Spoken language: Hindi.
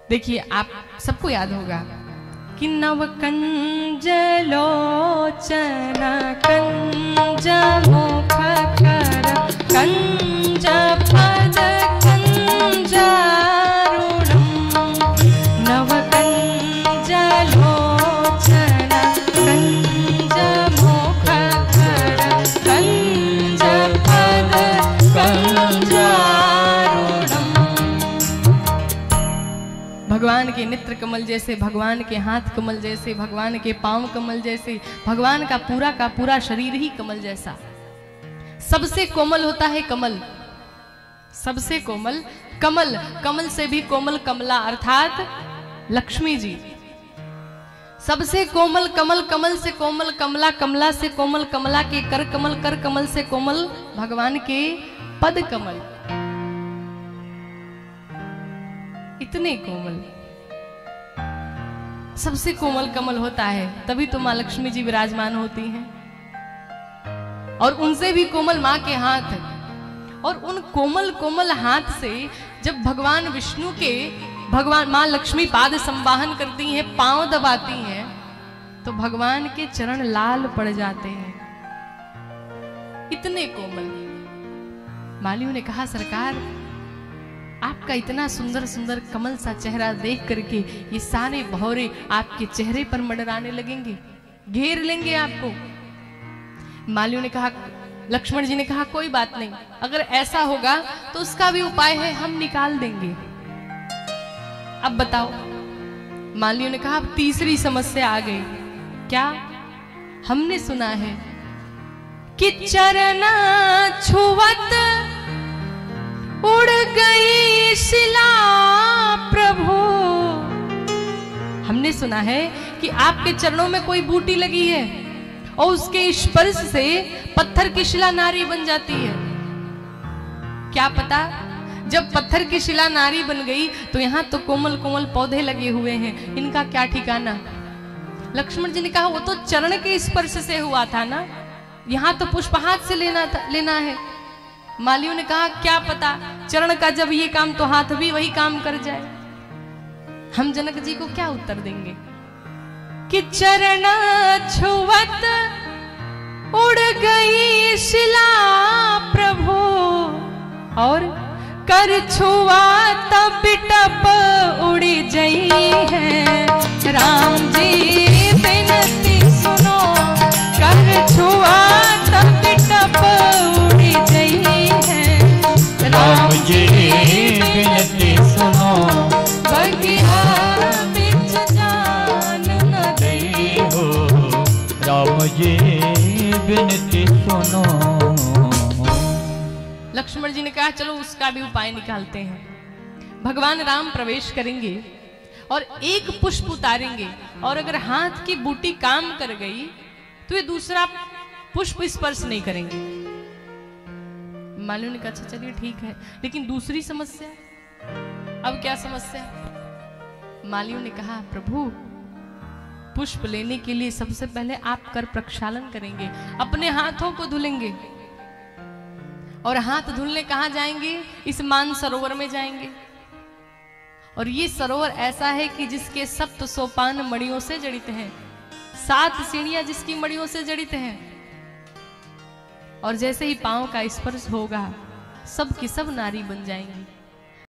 देखिए आप सबको याद होगा कि नव कंज लोचना कंज मुख कर कंज पद कंजारुणम नव कंज लोचना कंज मुख कर कंज पद कंजारुणम। भगवान के नेत्र कमल जैसे, भगवान के हाथ कमल जैसे, भगवान के पांव कमल जैसे, भगवान का पूरा शरीर ही कमल जैसा। सबसे कोमल होता है कमल, सबसे कोमल कमल, कमल से भी कोमल कमला अर्थात लक्ष्मी जी। सबसे कोमल कमल, कमल से कोमल कमला, कमला से कोमल कमला के कर कमल, कर कमल से कोमल भगवान के पद कमल। इतने कोमल, सबसे कोमल कमल होता है, तभी तो माँ लक्ष्मी जी विराजमान होती हैं। और उनसे भी कोमल माँ के हाथ, और उन कोमल कोमल हाथ से जब भगवान विष्णु के भगवान माँ लक्ष्मी पाद संवाहन करती हैं, पांव दबाती हैं, तो भगवान के चरण लाल पड़ जाते हैं। इतने कोमल। मालियों ने कहा सरकार आपका इतना सुंदर सुंदर कमल सा चेहरा देख करके ये सारे भौरे आपके चेहरे पर मंडराने लगेंगे, घेर लेंगे आपको। मालियों ने कहा, लक्ष्मण जी ने कहा कोई बात नहीं, अगर ऐसा होगा तो उसका भी उपाय है, हम निकाल देंगे। अब बताओ। मालियों ने कहा अब तीसरी समस्या आ गई। क्या? हमने सुना है कि चरण छुवत उड़ गई शिला प्रभु। हमने सुना है कि आपके चरणों में कोई बूटी लगी है और उसके स्पर्श से पत्थर की शिला नारी बन जाती है। क्या पता जब पत्थर की शिला नारी बन गई तो यहाँ तो कोमल कोमल पौधे लगे हुए हैं, इनका क्या ठिकाना। लक्ष्मण जी ने कहा वो तो चरण के स्पर्श से हुआ था ना, यहाँ तो पुष्पहात से लेना है। मालियों ने कहा क्या पता चरण का जब ये काम तो हाथ भी वही काम कर जाए। हम जनक जी को क्या उत्तर देंगे कि चरण छुवत उड़ गई शिला प्रभु और कर छुआ तब टप उड़ी जई है। राम जी बिनती सुनो, कर छुआ तब टप उड़ी जई है। राम जी बिनती सुनो, बगिया बिच जान न दई हो। राम जी बिनती सुनो। लक्ष्मण जी ने कहा चलो उसका भी उपाय निकालते हैं। भगवान राम प्रवेश करेंगे और एक पुष्प उतारेंगे, और अगर हाथ की बूटी काम कर गई तो ये दूसरा पुष्प स्पर्श नहीं करेंगे। मालियों ने कहा अच्छा चलिए ठीक है, लेकिन दूसरी समस्या। अब क्या समस्या? मालियों ने कहा प्रभु पुष्प लेने के लिए सबसे पहले आप कर प्रक्षालन करेंगे, अपने हाथों को धुलेंगे। और हाथ धुलने कहाँ जाएंगे? इस मान सरोवर में जाएंगे। और ये सरोवर ऐसा है कि जिसके सप्त सोपान मणियों से जड़ित हैं, 7 सीढ़ियां जिसकी मणियों से जड़ित हैं। और जैसे ही पांव का स्पर्श होगा सब की सब नारी बन जाएंगी।